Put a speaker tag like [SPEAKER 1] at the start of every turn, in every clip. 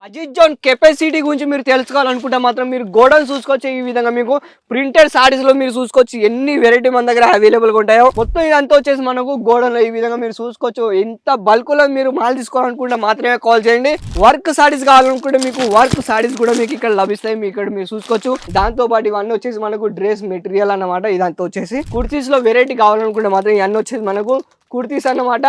[SPEAKER 1] Ajit zone capacity గురించి మీరు తెలుసుకోవాలనుకుంటే మాత్రం మీరు గోడౌన్ చూసుకోవచ్చు. ఈ విధంగా మీకు ప్రింటెడ్ సారీస్ లో మీరు చూసుకోవచ్చు ఎన్ని వెరైటీ మన దగ్గర అవైలబుల్ గా ఉంటాయో. మొత్తం ఇదంతా వచ్చేసి మనకు గోడౌన్ లో ఈ విధంగా మీరు చూసుకోవచ్చు. ఎంత బల్క్ లో మీరు మాల్ తీసుకోవాలనుకుంటే మాత్రమే కాల్ చేయండి. వర్క్ సారీస్ కావాలనుకుంటే మీకు వర్క్ సారీస్ కూడా మీకు ఇక్కడ లభిస్తాయి. మీ ఇక్కడ మీరు చూసుకోవచ్చు. దాంతో పాటు ఇవన్నీ వచ్చేసి మనకు డ్రెస్ మెటీరియల్ అన్నమాట. ఇదంతా వచ్చేసి కుర్తీస్ లో వెరైటీ కావాలనుకుంటే మాత్రం ఇవన్నీ వచ్చేసి మనకు కుర్తీస్ అన్నమాట.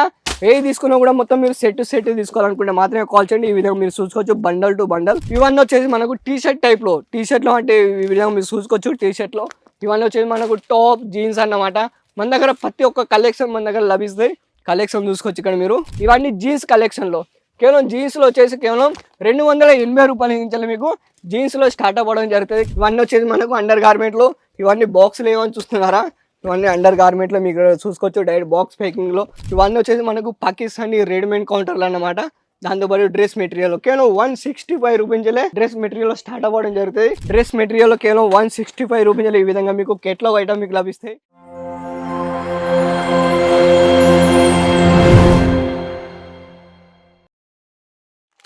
[SPEAKER 1] ఏది తీసుకున్నా కూడా మొత్తం మీరు సెట్ తీసుకోవాలనుకుంటే మాత్రమే కాల్ చేయండి. ఈ విధంగా మీరు చూసుకోవచ్చు బండల్ టు బండల్. ఇవన్నీ వచ్చేసి మనకు టీ షర్ట్ టైప్ లో, టీ షర్ట్ లో అంటే ఈ విధంగా మీరు చూసుకోవచ్చు. టీ షర్ట్ లో ఇవన్నీ వచ్చేసి మనకు టాప్ జీన్స్ అన్నమాట. మన దగ్గర ప్రతి ఒక్క కలెక్షన్ మన దగ్గర లభిస్తాయి. కలెక్షన్ చూసుకోవచ్చు ఇక్కడ మీరు. ఇవన్నీ జీన్స్ కలెక్షన్ లో కేవలం జీన్స్ లో వచ్చేసి కేవలం 280 రూపాయల నుంచి మీకు జీన్స్ లో స్టార్ట్ అవ్వడం జరుగుతుంది. ఇవన్నీ వచ్చేసి మనకు అండర్ గార్మెంట్ లో. ఇవన్నీ బాక్స్లు ఏమని చూస్తున్నారా, ఇవన్నీ అండర్ గార్మెంట్ లో మీకు చూసుకోవచ్చు. డైరెక్ట్ బాక్స్ ప్యాకింగ్ లో ఇవన్నీ వచ్చేసి మనకు పాకిస్తానీ రెడీమేడ్ కౌంటర్లు అన్నమాట. దాంతోపాటు డ్రెస్ మెటీరియల్ కేవలం 165 రూపీస్ డ్రెస్ మెటీరియల్ స్టార్ట్ అవ్వడం జరుగుతుంది. డ్రెస్ మెటీరియల్ కేవలం 165 రూపీస్ ఈ విధంగా మీకు కేటలాగ్ ఐటమ్ మీకు లభిస్తాయి.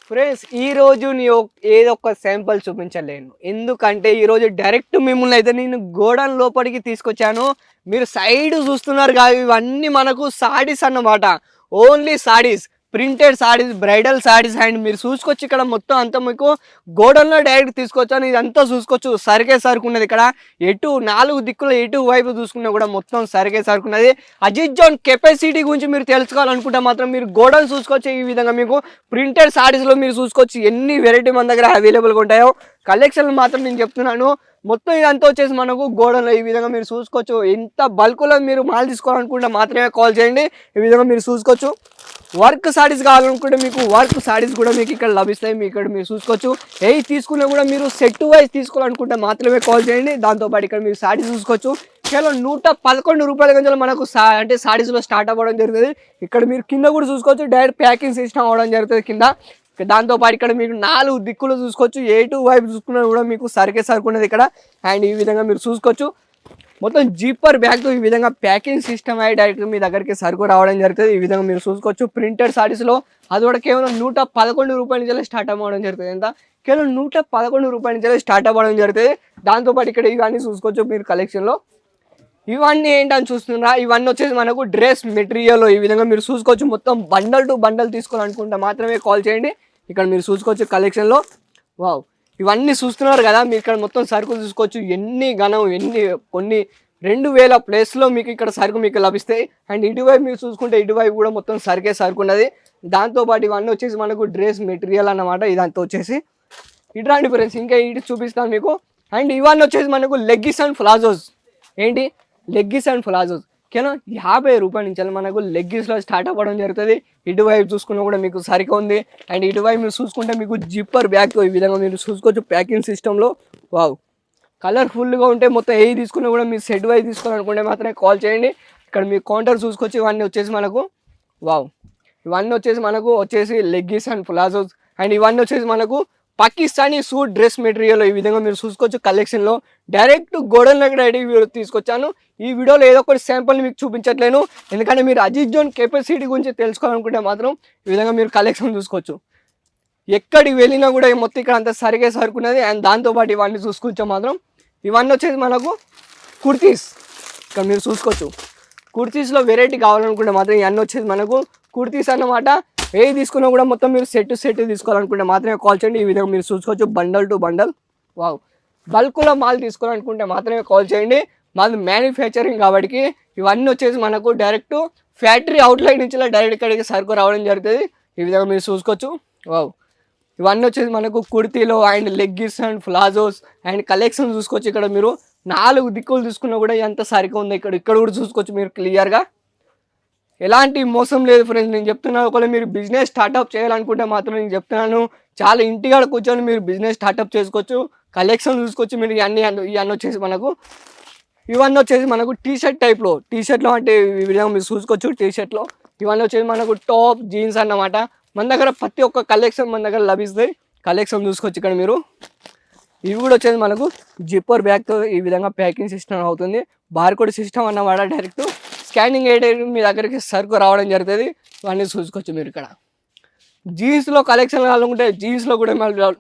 [SPEAKER 1] ఫ్రెండ్స్ ఈ రోజు ఏదో ఒక శాంపుల్ చూపించలేను, ఎందుకంటే ఈరోజు డైరెక్ట్ మిమ్మల్ని అయితే నేను గోడౌన్ లోపలికి తీసుకొచ్చాను. మీరు సైడ్ చూస్తున్నారు కదా, ఇవన్నీ మనకు సారీస్ అన్నమాట. Only saris, printed saris, bridal saris. And మీరు చూసుకోవచ్చు ఇక్కడ మొత్తం అంతా మీకు గోడౌన్లో డైరెక్ట్ తీసుకొచ్చాను. ఇదంతా చూసుకోవచ్చు సరికే సరుకున్నది. ఇక్కడ ఎటు 4 దిక్కుల ఎటు వైపు చూసుకున్నా కూడా మొత్తం సరికే సరుకున్నది. అజిత్ జోన్ కెపాసిటీ గురించి మీరు తెలుసుకోవాలనుకుంటే మాత్రం మీరు గోడౌన్ చూసుకోవచ్చు. ఈ విధంగా మీకు ప్రింటెడ్ సారీస్లో మీరు చూసుకోవచ్చు ఎన్ని వెరైటీ మన దగ్గర అవైలబుల్గా ఉంటాయో. కలెక్షన్లు మాత్రం నేను చెప్తున్నాను. మొత్తం ఇదంతా వచ్చేసి మనకు గోడౌన్లో ఈ విధంగా మీరు చూసుకోవచ్చు. ఎంత బల్క్లో మీరు మాల్ తీసుకోవాలనుకుంటే మాత్రమే కాల్ చేయండి. ఈ విధంగా మీరు చూసుకోవచ్చు. వర్క్ సారీస్ కావాలనుకుంటే మీకు వర్క్ సారీస్ కూడా మీకు ఇక్కడ లభిస్తాయి. మీ ఇక్కడ మీరు చూసుకోవచ్చు. ఏవి తీసుకున్నా కూడా మీరు సెట్ వైజ్ తీసుకోవాలనుకుంటే మాత్రమే కాల్ చేయండి. దాంతోపాటు ఇక్కడ మీరు సారీస్ చూసుకోవచ్చు. కేవలం 111 రూపాయల గంజలు మనకు అంటే సారీస్లో స్టార్ట్ అవ్వడం జరుగుతుంది. ఇక్కడ మీరు కింద కూడా చూసుకోవచ్చు. డైరెక్ట్ ప్యాకింగ్ సిస్టమ్ అవ్వడం జరుగుతుంది కింద. దాంతోపాటు ఇక్కడ మీకు 4 దిక్కులు చూసుకోవచ్చు. ఎటు వైపు చూసుకున్నా కూడా మీకు సరికే సరుకున్నది ఇక్కడ. అండ్ ఈ విధంగా మీరు చూసుకోవచ్చు మొత్తం జీపర్ బ్యాగ్తో ఈ విధంగా ప్యాకింగ్ సిస్టమ్ అయ్యి డైరెక్ట్ మీ దగ్గరికి సరుకు రావడం జరుగుతుంది. ఈ విధంగా మీరు చూసుకోవచ్చు. ప్రింటెడ్ సారీస్లో అది కూడా కేవలం 111 రూపాయల నుంచి స్టార్ట్ అవ్వడం జరుగుతుంది. ఎంత కేవలం 111 రూపాయల నుంచి స్టార్ట్ అవ్వడం జరుగుతుంది. దాంతోపాటు ఇక్కడ ఇవన్నీ చూసుకోవచ్చు మీరు కలెక్షన్లో. ఇవన్నీ ఏంటని చూస్తున్నారా, ఇవన్నీ వచ్చేసి మనకు డ్రెస్ మెటీరియల్. ఈ విధంగా మీరు చూసుకోవచ్చు. మొత్తం బండల్ టు బండల్ తీసుకోవాలనుకుంటే మాత్రమే కాల్ చేయండి. ఇక్కడ మీరు చూసుకోవచ్చు కలెక్షన్లో. వావ్, ఇవన్నీ చూస్తున్నారు కదా, మీరు ఇక్కడ మొత్తం సరుకులు చూసుకోవచ్చు. ఎన్ని కొన్ని 2000 ప్లేస్లో మీకు ఇక్కడ సరుకు మీకు లభిస్తాయి. అండ్ ఇటువైపు మీరు చూసుకుంటే ఇటువైపు కూడా మొత్తం సరికే సరుకు ఉన్నది. దాంతోపాటు ఇవన్నీ వచ్చేసి మనకు డ్రెస్ మెటీరియల్ అన్నమాట. ఇదంతా వచ్చేసి ఇట్లాంటి ఫ్రెండ్స్ ఇంకా ఇటు చూపిస్తాను మీకు. అండ్ ఇవన్నీ వచ్చేసి మనకు లెగ్గిస్ అండ్ ప్లాజోస్. ఏంటి లెగ్గిస్ అండ్ ప్లాజోస్ కేవలం 50 రూపాయల నుంచి మనకు లెగ్గిస్లో స్టార్ట్ అవ్వడం జరుగుతుంది. ఇటువైపు చూసుకున్నా కూడా మీకు సరిగా ఉంది. అండ్ ఇటువైపు మీరు చూసుకుంటే మీకు జిప్పర్ బ్యాగ్తో ఈ విధంగా మీరు చూసుకోవచ్చు ప్యాకింగ్ సిస్టంలో. వావ్, కలర్ఫుల్గా ఉంటే మొత్తం ఏవి తీసుకున్నా కూడా మీరు సెట్ వైజ్ తీసుకోవాలనుకుంటే మాత్రమే కాల్ చేయండి. ఇక్కడ మీ కౌంటర్ చూసుకోవచ్చు. ఇవన్నీ వచ్చేసి మనకు వావ్, ఇవన్నీ వచ్చేసి మనకు లెగ్గిస్ అండ్ ప్లాజోస్. అండ్ ఇవన్నీ వచ్చేసి మనకు పాకిస్తానీ సూట్ డ్రెస్ మెటీరియల్. ఈ విధంగా మీరు చూసుకోవచ్చు కలెక్షన్లో. డైరెక్ట్ గోడౌన్లో వీడియో తీసుకొచ్చాను. ఈ వీడియోలో ఏదో ఒకటి శాంపుల్ని మీకు చూపించట్లేను, ఎందుకంటే మీరు అజిత్ జోన్ కెపాసిటీ గురించి తెలుసుకోవాలనుకుంటే మాత్రం ఈ విధంగా మీరు కలెక్షన్ చూసుకోవచ్చు. ఎక్కడికి వెళ్ళినా కూడా మొత్తం ఇక్కడ అంతా సరిగే సరుకున్నది. అండ్ దాంతోపాటు ఇవన్నీ చూసుకోవచ్చు మాత్రం. ఇవన్నీ వచ్చేసి మనకు కుర్తీస్. ఇక్కడ మీరు చూసుకోవచ్చు కుర్తీస్లో వెరైటీ కావాలనుకుంటే మాత్రం ఇవన్నీ వచ్చేసి మనకు కుర్తీస్ అన్నమాట. ఏది తీసుకున్నా కూడా మొత్తం మీరు సెట్ తీసుకోవాలనుకుంటే మాత్రమే కాల్ చేయండి. ఈ విధంగా మీరు చూసుకోవచ్చు బండల్ టు బండల్. వావ్, బల్క్లో మాల్ తీసుకోవాలనుకుంటే మాత్రమే కాల్ చేయండి. మాది మ్యానుఫ్యాక్చరింగ్ కాబట్టి ఇవన్నీ వచ్చేసి మనకు డైరెక్ట్ ఫ్యాక్టరీ అవుట్లైట్ నుంచి డైరెక్ట్ ఇక్కడికి సరుకు రావడం జరుగుతుంది. ఈ విధంగా మీరు చూసుకోవచ్చు. వావ్, ఇవన్నీ వచ్చేసి మనకు కుర్తీలో and leggings and palazzos and collection చూసుకోవచ్చు. ఇక్కడ మీరు 4 దిక్కులు చూసుకున్నా కూడా ఎంత సరిగా ఉంది. ఇక్కడ కూడా చూసుకోవచ్చు మీరు క్లియర్గా. ఎలాంటి మోసం లేదు ఫ్రెండ్స్, నేను చెప్తున్నాను. ఒకవేళ మీరు బిజినెస్ స్టార్ట్అప్ చేయాలనుకుంటే మాత్రం నేను చెప్తున్నాను, చాలా ఇంటికాడ కూర్చొని మీరు బిజినెస్ స్టార్ట్అప్ చేసుకోవచ్చు. కలెక్షన్ చూసుకోవచ్చు మీరు. ఇవన్నీ వచ్చేసి మనకు ఇవన్నీ వచ్చేసి మనకు టీ షర్ట్ టైప్లో, టీ షర్ట్లో అంటే ఈ విధంగా మీరు చూసుకోవచ్చు. టీ షర్ట్లో ఇవన్నీ వచ్చేసి మనకు టాప్ జీన్స్ అన్నమాట. మన దగ్గర ప్రతి ఒక్క కలెక్షన్ మన దగ్గర లభిస్తాయి. కలెక్షన్ చూసుకోవచ్చు ఇక్కడ మీరు. ఇవి కూడా వచ్చేసి మనకు జిప్పర్ బ్యాగ్తో ఈ విధంగా ప్యాకింగ్ సిస్టమ్ అవుతుంది. బార్కోడ్ సిస్టమ్ అన్నమాట. డైరెక్ట్ స్కానింగ్ మీ దగ్గరికి సరుకు రావడం జరుగుతుంది. ఇవన్నీ చూసుకోవచ్చు మీరు ఇక్కడ. జీన్స్లో కలెక్షన్ కావాలనుకుంటే జీన్స్లో కూడా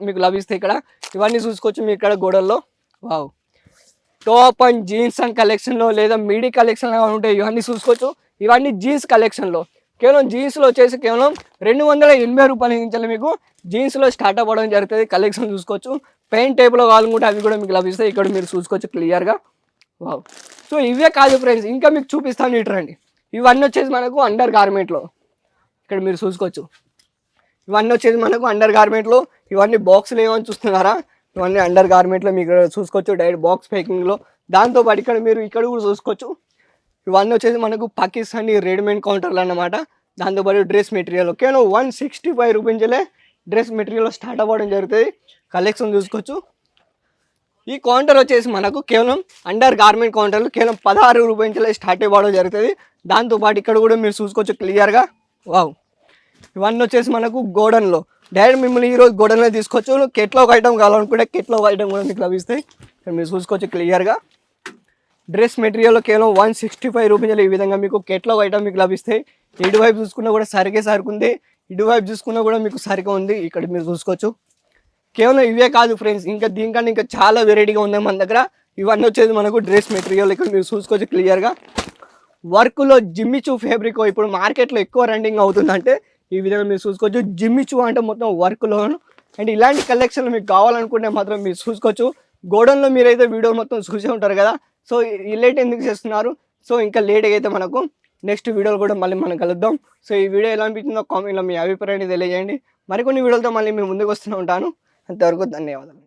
[SPEAKER 1] మీకు లభిస్తాయి ఇక్కడ. ఇవన్నీ చూసుకోవచ్చు మీ ఇక్కడ గోడల్లో. Wow, top and jeans and కలెక్షన్లో లేదా మీడి కలెక్షన్ కావాలంటే ఇవన్నీ చూసుకోవచ్చు. ఇవన్నీ జీన్స్ కలెక్షన్లో కేవలం జీన్స్లో వచ్చేసి కేవలం 280 రూపాయల నుంచి మీకు జీన్స్లో స్టార్ట్ అవ్వడం జరుగుతుంది. కలెక్షన్ చూసుకోవచ్చు. పెయింట్ టైప్లో కావాలనుకుంటే అవి కూడా మీకు లభిస్తాయి. ఇక్కడ మీరు చూసుకోవచ్చు క్లియర్గా. వావ్, సో ఇవే కాదు ఫ్రెండ్స్, ఇంకా మీకు చూపిస్తాను ఇట్రండి. ఇవన్నీ వచ్చేసి మనకు అండర్ గార్మెంట్లో ఇక్కడ మీరు చూసుకోవచ్చు. ఇవన్నీ వచ్చేసి మనకు అండర్ గార్మెంట్లో. ఇవన్నీ బాక్స్లు ఏమని చూస్తున్నారా, ఇవన్నీ అండర్ గార్మెంట్లో మీకు చూసుకోవచ్చు డైరెక్ట్ బాక్స్ ప్యాకింగ్లో. దాంతోపాటు ఇక్కడ మీరు ఇక్కడ కూడా చూసుకోవచ్చు. ఇవన్నీ వచ్చేసి మనకు పాకిస్తానీ రెడీమేడ్ కౌంటర్లు అన్నమాట. దాంతోపాటు డ్రెస్ మెటీరియల్ కేవలం 165 రూపీస్లే డ్రెస్ మెటీరియల్ స్టార్ట్ అవ్వడం జరుగుతుంది. కలెక్షన్ చూసుకోవచ్చు. ఈ కౌంటర్ వచ్చేసి మనకు కేవలం అండర్ గార్మెంట్ కౌంటర్లు కేవలం 16 రూపాయలే స్టార్ట్ అవ్వడం జరుగుతుంది. దాంతోపాటు ఇక్కడ కూడా మీరు చూసుకోవచ్చు క్లియర్గా. వావ్, ఇవన్నీ వచ్చేసి మనకు గోడన్లో డైరెక్ట్ మిమ్మల్ని ఈరోజు గోడన్లో తీసుకోవచ్చు. కెట్లాగ్ ఐటమ్ కావాలనుకుంటే కెట్లాగ్ ఐటమ్ కూడా మీకు లభిస్తాయి. ఇక్కడ మీరు చూసుకోవచ్చు క్లియర్గా. డ్రెస్ మెటీరియల్ కేవలం 165 రూపీస్లు ఈ విధంగా మీకు కెట్లాగ్ ఐటమ్ మీకు లభిస్తాయి. ఇటువైపు చూసుకున్నా కూడా సరిగే సరుకుంది, ఇటువైపు చూసుకున్నా కూడా మీకు సరిగా ఉంది. ఇక్కడ మీరు చూసుకోవచ్చు. కేవలం ఇవే కాదు ఫ్రెండ్స్, ఇంకా దీనికన్నా ఇంకా చాలా వెరైటీగా ఉంది మన దగ్గర. ఇవన్నీ వచ్చేది మనకు డ్రెస్ మెటీరియల్. ఇక్కడ మీరు చూసుకోవచ్చు క్లియర్గా. వర్క్లో జిమ్మిచూ ఫ్యాబ్రిక్ ఇప్పుడు మార్కెట్లో ఎక్కువ రన్నింగ్ అవుతుందంటే ఈ విధంగా మీరు చూసుకోవచ్చు. జిమ్మిచూ అంటే మొత్తం వర్క్లో. అండ్ ఇలాంటి కలెక్షన్లు మీకు కావాలనుకుంటే మాత్రం మీరు చూసుకోవచ్చు. గోడౌన్లో మీరైతే వీడియో మొత్తం చూసే ఉంటారు కదా. సో ఈ లేట్ ఎందుకు చేస్తున్నారు? సో ఇంకా లేట్గా అయితే మనకు నెక్స్ట్ వీడియోలు కూడా మళ్ళీ మనం కలుద్దాం. సో ఈ వీడియో ఎలా అనిపించిందో కామెంట్లో మీ అభిప్రాయాన్ని తెలియజేయండి. మరికొన్ని వీడియోలతో మళ్ళీ మేము ముందుకు వస్తూనే ఉంటాను. అంతవరకు ధన్యవాదాలు.